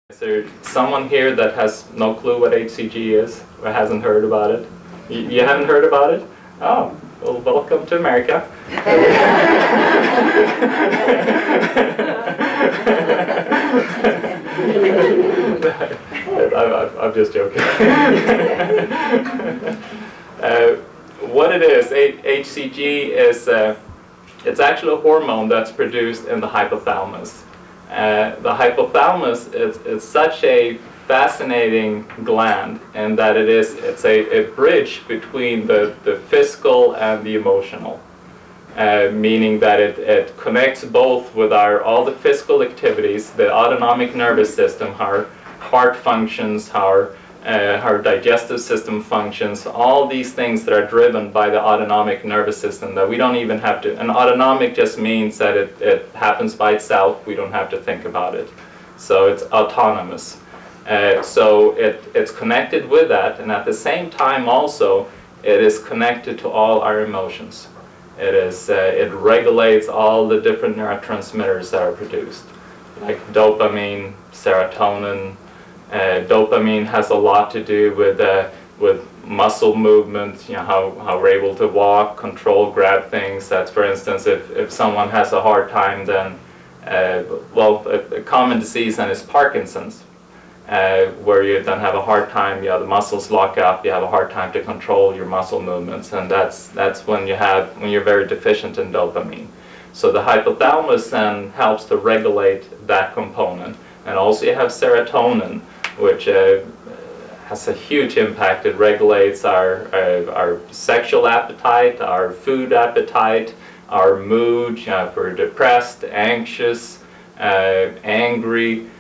Is there someone here that has no clue what HCG is or hasn't heard about it? You haven't heard about it? Oh, well, welcome to America. I'm just joking. What it is, HCG is it's actually a hormone that's produced in the hypothalamus. The hypothalamus is such a fascinating gland in that it's a bridge between the physical and the emotional, meaning that it connects both with all the physical activities, the autonomic nervous system, how our heart functions, how our digestive system functions, all these things that are driven by the autonomic nervous system that we don't even have to, and autonomic just means that it happens by itself, we don't have to think about it. So it's autonomous. So it's connected with that, and at the same time also it is connected to all our emotions. It regulates all the different neurotransmitters that are produced, like dopamine, serotonin. Dopamine has a lot to do with muscle movement, you know, how we're able to walk, control, grab things. That's, for instance, if someone has a hard time, then, a common disease then is Parkinson's, where you then have a hard time, the muscles lock up, you have a hard time to control your muscle movements, and that's when you're very deficient in dopamine. So the hypothalamus then helps to regulate that component. And also you have serotonin, which has a huge impact. It regulates our sexual appetite, our food appetite, our mood. If we're depressed, anxious, angry,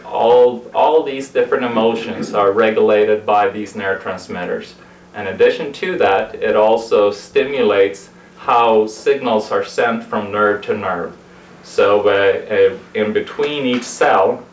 all these different emotions are regulated by these neurotransmitters. In addition to that, it also stimulates how signals are sent from nerve to nerve. So in between each cell,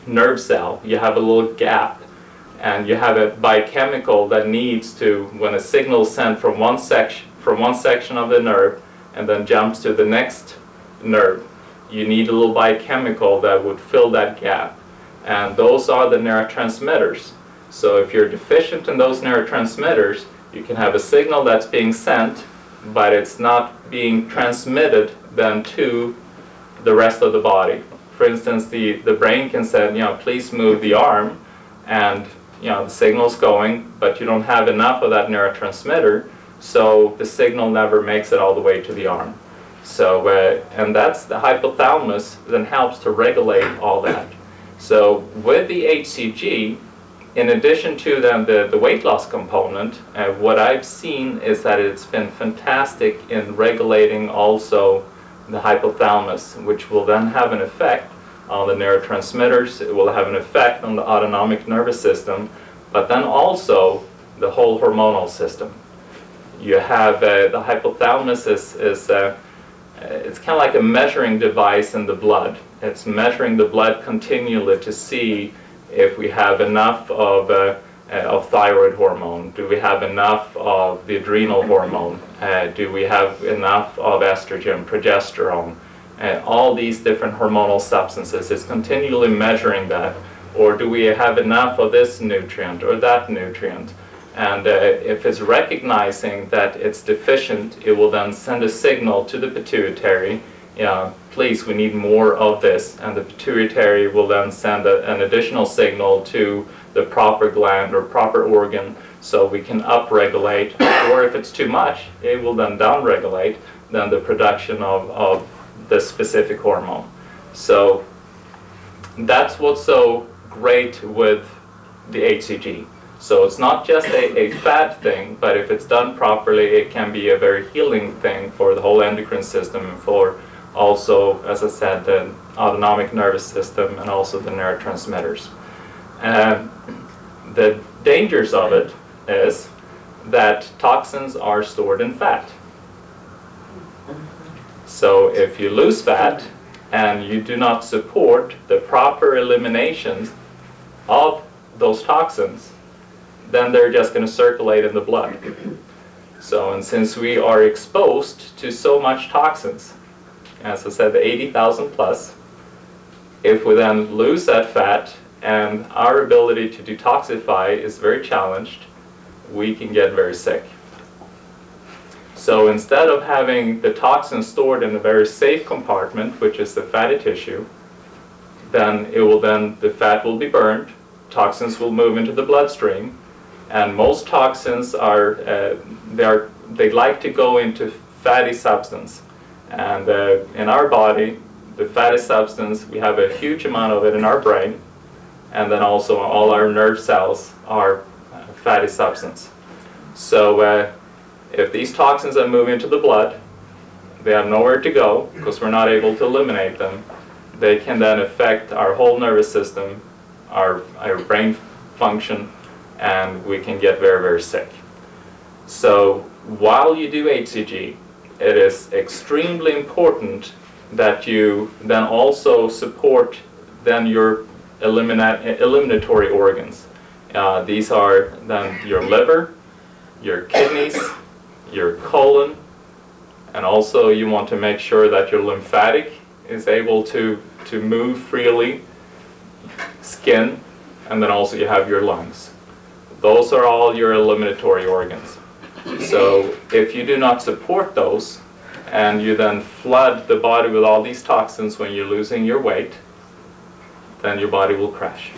nerve cell, you have a little gap, and you have a biochemical that needs to, when a signal is sent from one section of the nerve and then jumps to the next nerve, you need a little biochemical that would fill that gap, and those are the neurotransmitters. So if you're deficient in those neurotransmitters, you can have a signal that's being sent, but it's not being transmitted then to the rest of the body. For instance, the brain can say, please move the arm, and the signal's going, but you don't have enough of that neurotransmitter, so the signal never makes it all the way to the arm. So, and that's the hypothalamus then helps to regulate all that. So with the HCG, in addition to then the weight loss component, what I've seen is that it's been fantastic in regulating also the hypothalamus, which will then have an effect on the neurotransmitters. It will have an effect on the autonomic nervous system, but then also the whole hormonal system. You have the hypothalamus it's kind of like a measuring device in the blood. It's measuring the blood continually to see if we have enough of thyroid hormone. Do we have enough of the adrenal hormone? Do we have enough of estrogen, progesterone? All these different hormonal substances. It's continually measuring that. Or do we have enough of this nutrient or that nutrient? And if it's recognizing that it's deficient, it will then send a signal to the pituitary, please, we need more of this. And the pituitary will then send an additional signal to the proper gland or proper organ, so we can upregulate, or if it's too much, it will then downregulate then the production of the specific hormone. So that's what's so great with the HCG. So it's not just a fat thing, but if it's done properly, it can be a very healing thing for the whole endocrine system, and for also, as I said, the autonomic nervous system and also the neurotransmitters. The dangers of it is that toxins are stored in fat. So if you lose fat and you do not support the proper eliminations of those toxins, then they're just going to circulate in the blood. So, and since we are exposed to so much toxins, as I said, the 80,000 plus, If we then lose that fat and our ability to detoxify is very challenged, we can get very sick. So instead of having the toxin stored in a very safe compartment, which is the fatty tissue, then the fat will be burned, toxins will move into the bloodstream, and most toxins they like to go into fatty substance. And in our body, the fatty substance, we have a huge amount of it in our brain, and then also all our nerve cells are fatty substance. So if these toxins then move into the blood, they have nowhere to go because we're not able to eliminate them. They can then affect our whole nervous system, our brain function, and we can get very, very sick. So while you do HCG, it is extremely important that you then also support then your eliminatory organs. These are then your liver, your kidneys, your colon, and also you want to make sure that your lymphatic is able to move freely, skin, and then also you have your lungs. Those are all your eliminatory organs. So if you do not support those, and you then flood the body with all these toxins when you're losing your weight, then your body will crash.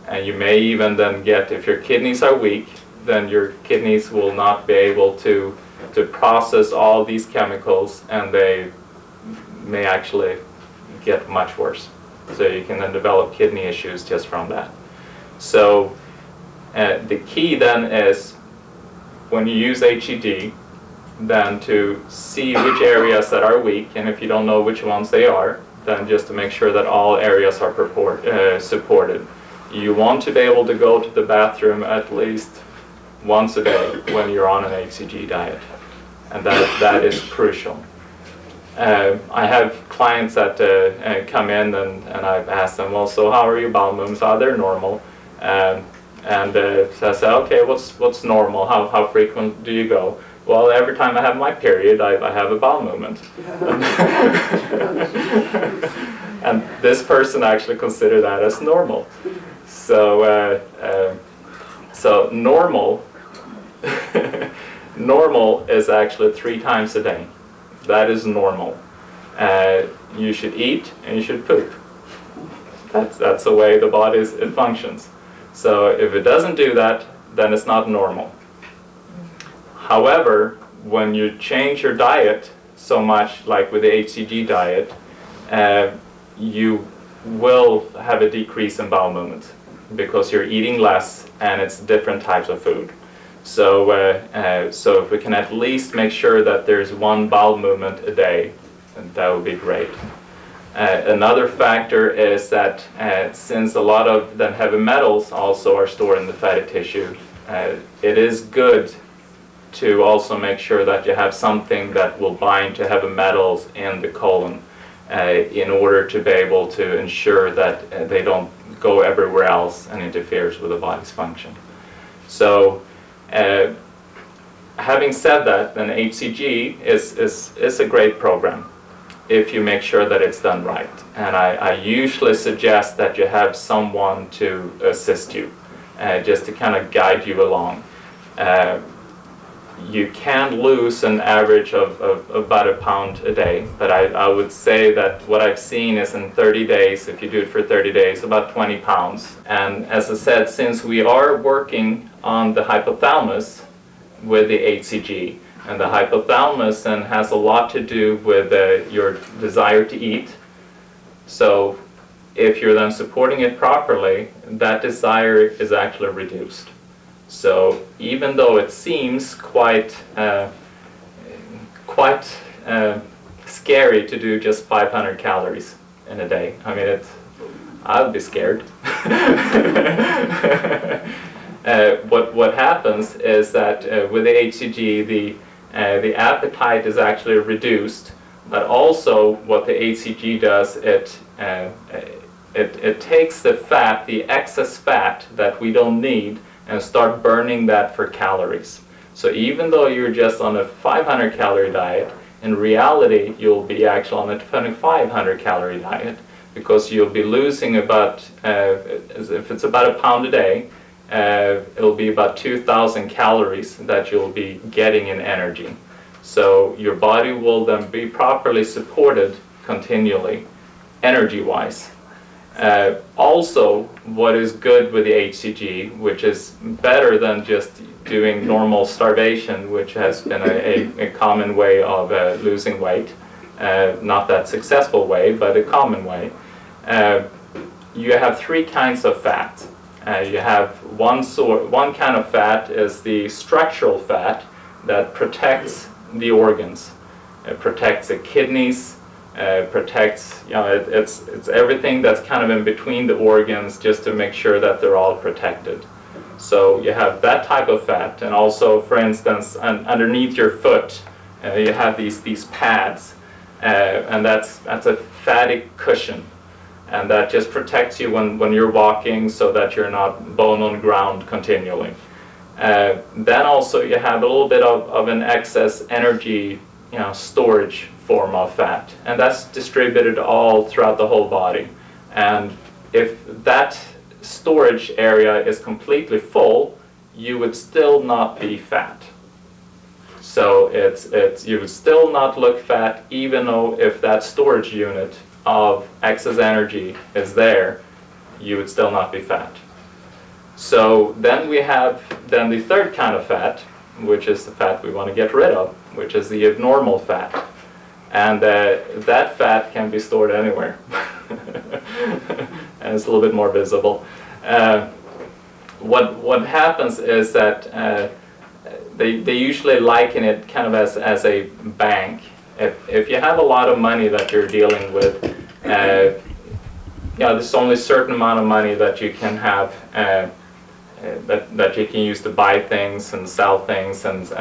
And you may even then get, if your kidneys are weak, then your kidneys will not be able to process all these chemicals, and they may actually get much worse. So you can then develop kidney issues just from that. So the key then is, when you use HCG, then to see which areas that are weak, and if you don't know which ones they are, then just to make sure that all areas are supported. You want to be able to go to the bathroom at least once a day when you're on an HCG diet, and that is crucial. I have clients that come in and I've asked them, well, so how are your bowel movements? Oh, they're normal. So I say, okay, what's normal? How frequent do you go? Well, every time I have my period, I have a bowel movement. And this person actually considered that as normal. So, so normal is actually 3 times a day. That is normal. You should eat and you should poop. That's the way the body it functions. So if it doesn't do that, then it's not normal. However, when you change your diet so much, like with the HCG diet, you will have a decrease in bowel movement because you're eating less and it's different types of food. So, so if we can at least make sure that there's 1 bowel movement a day, that would be great. Another factor is that since a lot of the heavy metals also are stored in the fatty tissue, it is good to also make sure that you have something that will bind to heavy metals in the colon in order to be able to ensure that they don't go everywhere else and interferes with the body's function. So having said that, then HCG is a great program if you make sure that it's done right. And I usually suggest that you have someone to assist you, just to kind of guide you along. You can lose an average of about 1 pound a day, but I would say that what I've seen is in 30 days, if you do it for 30 days, about 20 pounds. And as I said, since we are working on the hypothalamus with the HCG, and the hypothalamus then has a lot to do with your desire to eat. So if you're then supporting it properly, that desire is actually reduced. So even though it seems quite scary to do just 500 calories in a day, I mean, I'd be scared. What happens is that with the HCG, the appetite is actually reduced, but also what the HCG does, it takes the fat, the excess fat that we don't need, and start burning that for calories. So even though you're just on a 500 calorie diet, in reality you'll be actually on a 2500 calorie diet, because you'll be losing about, if it's about 1 pound a day, it'll be about 2,000 calories that you'll be getting in energy. So your body will then be properly supported continually, energy-wise. Also, what is good with the HCG, which is better than just doing normal starvation, which has been a common way of losing weight, not that successful way, but a common way. You have 3 kinds of fat. You have one kind of fat is the structural fat that protects the organs. It protects the kidneys, protects, it's everything that's kind of in between the organs, just to make sure that they're all protected. So you have that type of fat, and also, for instance, underneath your foot, you have these pads, and that's a fatty cushion, and that just protects you when you're walking, so that you're not bone on ground continually. Then also you have a little bit of an excess energy, storage form of fat, and that's distributed all throughout the whole body. And if that storage area is completely full, you would still not be fat. So you would still not look fat, even though if that storage unit of excess energy is there, you would still not be fat. So then we have the 3rd kind of fat, which is the fat we want to get rid of, which is the abnormal fat. And that fat can be stored anywhere. And it's a little bit more visible. What happens is that they usually liken it kind of as a bank. If you have a lot of money that you're dealing with, there's only a certain amount of money that you can have, that you can use to buy things and sell things and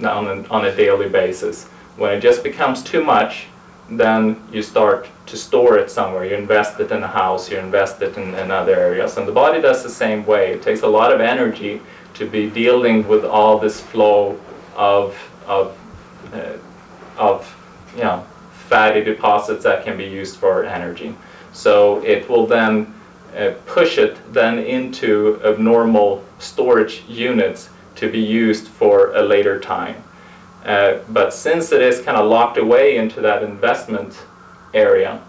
on a daily basis. When it just becomes too much, then you start to store it somewhere. You invest it in a house, you invest it in other areas. And the body does the same way. It takes a lot of energy to be dealing with all this flow of fatty deposits that can be used for energy. So it will then push it then into abnormal storage units to be used for a later time. But since it is kind of locked away into that investment area,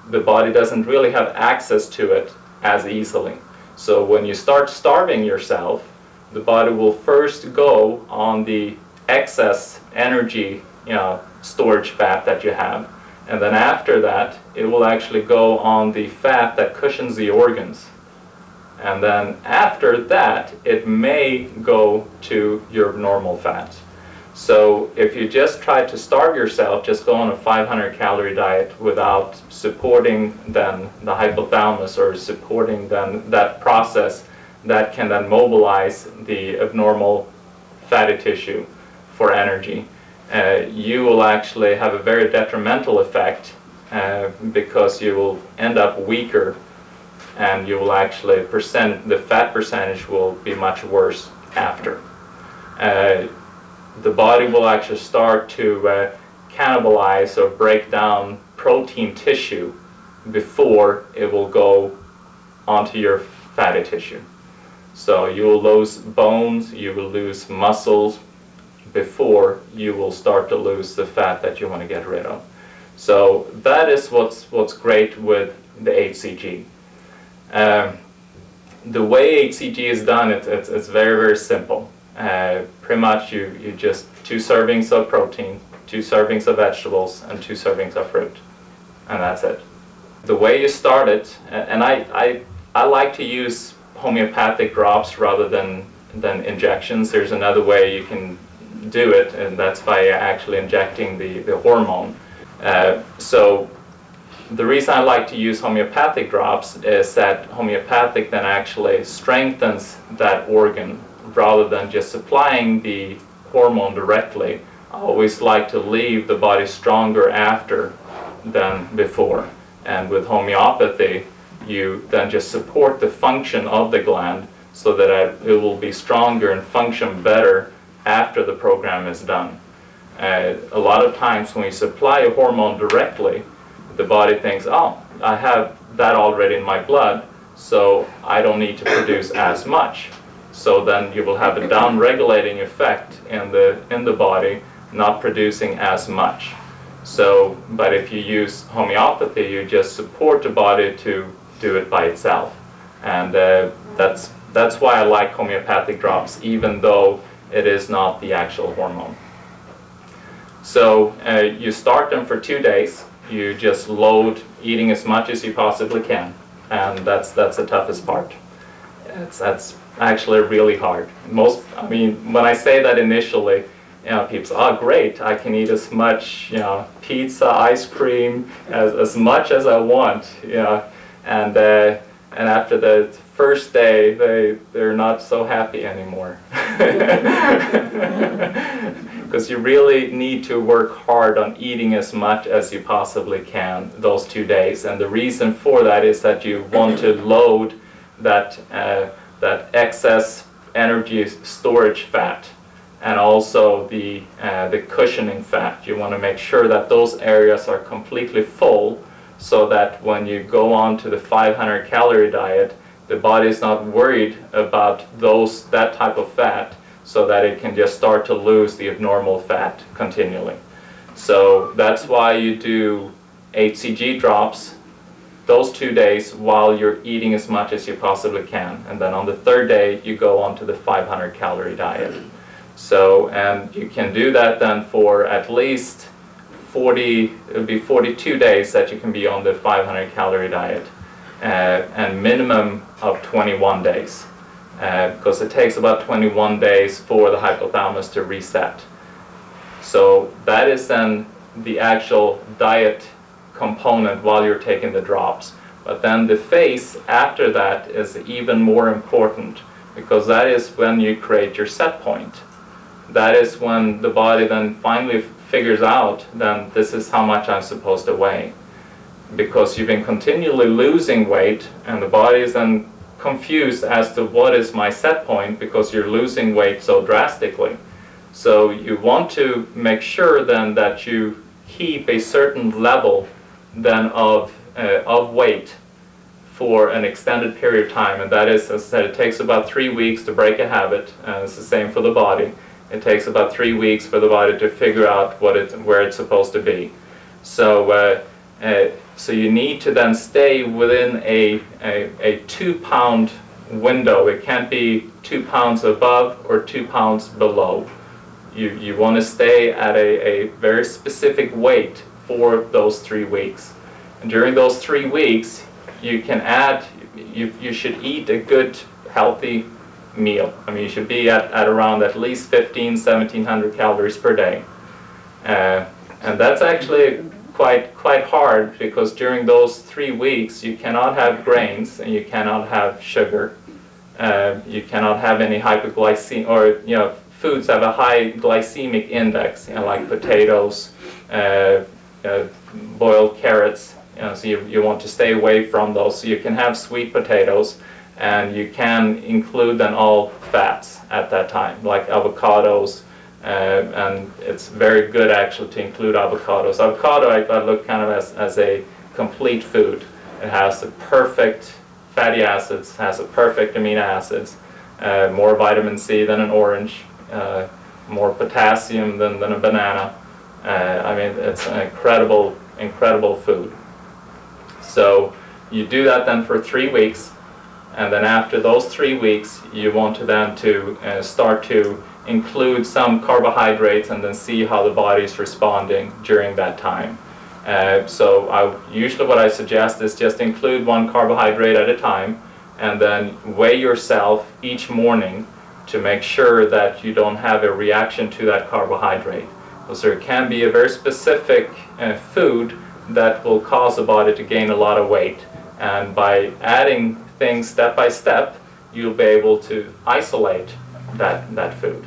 the body doesn't really have access to it as easily. So when you start starving yourself, the body will first go on the excess energy, storage fat that you have, and then after that, it will actually go on the fat that cushions the organs. And then after that, it may go to your normal fat. So if you just try to starve yourself, just go on a 500-calorie diet without supporting then the hypothalamus or supporting then that process that can then mobilize the abnormal fatty tissue for energy, you will actually have a very detrimental effect because you will end up weaker, and you will actually the fat percentage will be much worse after. The body will actually start to cannibalize or break down protein tissue before it will go onto your fatty tissue. So you will lose bones, you will lose muscles before you will start to lose the fat that you want to get rid of. So that is what's great with the HCG. The way HCG is done, it's very, very simple. Pretty much you just 2 servings of protein, 2 servings of vegetables, and 2 servings of fruit, and that's it. The way you start it, and I like to use homeopathic drops rather than injections. There's another way you can do it, and that's by actually injecting the hormone. So the reason I like to use homeopathic drops is that homeopathic then actually strengthens that organ rather than just supplying the hormone directly. I always like to leave the body stronger after than before. And with homeopathy, you then just support the function of the gland so that it will be stronger and function better after the program is done. A lot of times when we supply a hormone directly, the body thinks, oh, I have that already in my blood, so I don't need to produce as much. So then you will have a down-regulating effect in the body, not producing as much. So, but if you use homeopathy, you just support the body to do it by itself. And that's why I like homeopathic drops, even though it is not the actual hormone. So you start them for 2 days. You just load eating as much as you possibly can, and that's the toughest part. That's actually really hard. I mean, when I say that initially, people say, "Oh, great! I can eat as much, pizza, ice cream, as much as I want." And after the first day, they're not so happy anymore. Because you really need to work hard on eating as much as you possibly can those 2 days. And the reason for that is that you want to load that excess energy storage fat, and also the cushioning fat. You want to make sure that those areas are completely full, so that when you go on to the 500 calorie diet, the body is not worried about that type of fat, so that it can just start to lose the abnormal fat continually. So that's why you do HCG drops those 2 days while you're eating as much as you possibly can. And then on the 3rd day, you go on to the 500 calorie diet. So, and you can do that then for at least it would be 42 days that you can be on the 500 calorie diet, and minimum of 21 days. Because it takes about 21 days for the hypothalamus to reset. So that is then the actual diet component while you're taking the drops. But then the phase after that is even more important, because that is when you create your set point. That is when the body then finally figures out, then this is how much I'm supposed to weigh. Because you've been continually losing weight, and the body is then confused as to what is my set point, because you're losing weight so drastically. So you want to make sure then that you keep a certain level then of weight for an extended period of time, and that is, as I said, it takes about 3 weeks to break a habit, and it's the same for the body. It takes about 3 weeks for the body to figure out where it's supposed to be. So so you need to then stay within a 2 pound window. It can't be 2 pounds above or 2 pounds below. You want to stay at a very specific weight for those 3 weeks. And during those 3 weeks, you can add, you should eat a good, healthy meal. I mean, you should be at around at least 1,700 calories per day. And that's actually quite hard, because during those 3 weeks you cannot have grains and you cannot have sugar. You cannot have any hypoglycemia, or foods have a high glycemic index, like potatoes, boiled carrots. So you want to stay away from those. So you can have sweet potatoes, and you can include then all fats at that time, like avocados. And it's very good actually to include avocados. Avocado I look kind of as a complete food. It has the perfect fatty acids, has the perfect amino acids, more vitamin C than an orange, more potassium than a banana. I mean, it's an incredible food. So you do that then for 3 weeks, and then after those 3 weeks you want to then start to include some carbohydrates, and then see how the body is responding during that time. So usually what I suggest is just include 1 carbohydrate at a time, and then weigh yourself each morning to make sure that you don't have a reaction to that carbohydrate. Because there can be a very specific food that will cause the body to gain a lot of weight. And by adding things step by step, you'll be able to isolate that food.